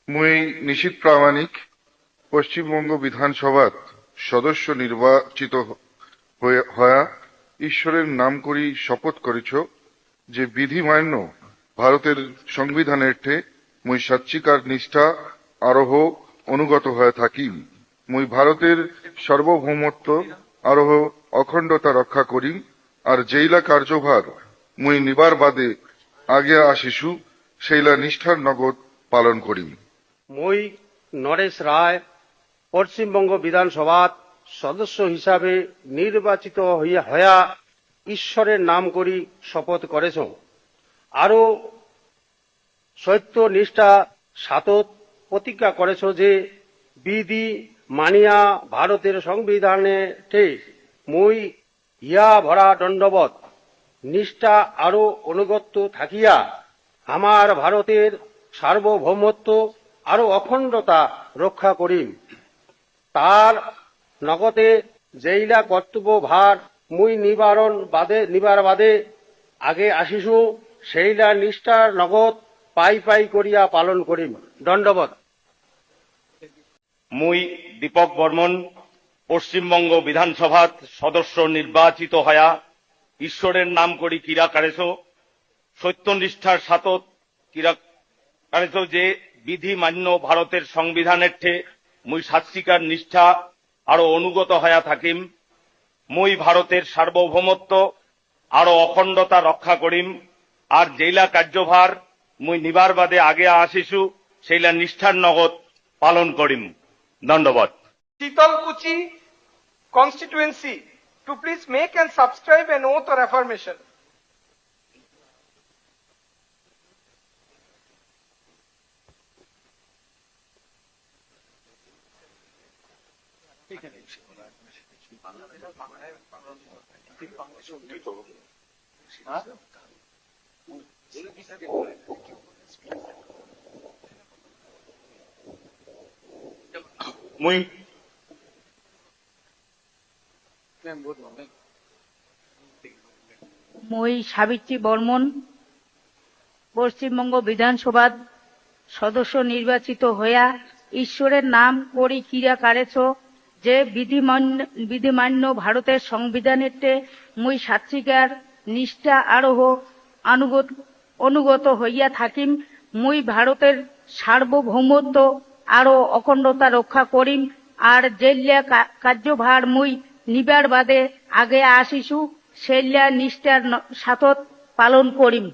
মুই নিশীথ প্রামাণিক পশ্চিমবঙ্গ বিধানসভার সদস্য নির্বাচিত হয়া ঈশ্বরের নাম করি শপথ করিছ যে বিধি মান্য ভারতের সংবিধানের ঠে মুই সচ্চিকার নিষ্ঠা আরোহ অনুগত হয়ে থাকিম। মুই ভারতের সার্বভৌমত্ব আরোহ অখণ্ডতা রক্ষা করিম আর যেইলা কার্যভার মুই নিবার বাদে আগে আসিছু সেইলা নিষ্ঠার নগদ পালন করিম। মুই নরেশ রায় পশ্চিমবঙ্গ বিধানসভার সদস্য হিসাবে নির্বাচিত হইয়া ঈশ্বরের নাম করি শপথ করেছ। আরো সত্য নিষ্ঠা সাতত প্রতিজ্ঞা করেছ যে বিধি মানিয়া ভারতের সংবিধানে মুই ইয়া ভরা দণ্ডবত নিষ্ঠা আরো অনুগত থাকিয়া আমার ভারতের সার্বভৌমত্ব আরো অখণ্ডতা রক্ষা করিম। তার নগদে যেইলা কর্তব্য ভার মুই নিবার বাদে আগে আসিছু সেইলা নিষ্ঠার নগদ পাই করিয়া পালন করিম। দণ্ডবত। মুই দীপক বর্মন পশ্চিমবঙ্গ বিধানসভার সদস্য নির্বাচিত হয়া ঈশ্বরের নাম করি কিরা কারেছ সত্যনিষ্ঠার সাতত কিরা কারেছ যে বিধি মান্য ভারতের সংবিধানের ঠে মুই সাচ্চিকার নিষ্ঠা আরো অনুগত হয়া থাকিম। মুই ভারতের সার্বভৌমত্ব আরো অখণ্ডতা রক্ষা করিম আর যেইলা কার্যভার মুই নিবার বাদে আগে আসিছু সেইলা নিষ্ঠার নগদ পালন করিম। দণ্ডবত। Shitalkuchi constituency to please make and subscribe an oath or affirmation. মুই সাবিত্রী বর্মন পশ্চিমবঙ্গ বিধানসভার সদস্য নির্বাচিত হইয়া ঈশ্বরের নাম করি কিরা কারেছ যে বিধিমান্য ভারতের সংবিধানের মুই সাচ্চিকার নিষ্ঠা আরোহ অনুগত হইয়া থাকিম। মুই ভারতের সার্বভৌমত্ব আরো অখণ্ডতা রক্ষা করিম আর যেইলা কার্যভার মুই নিবার বাদে আগে আসিছু সেইলা নিষ্ঠার সাথত পালন করিম।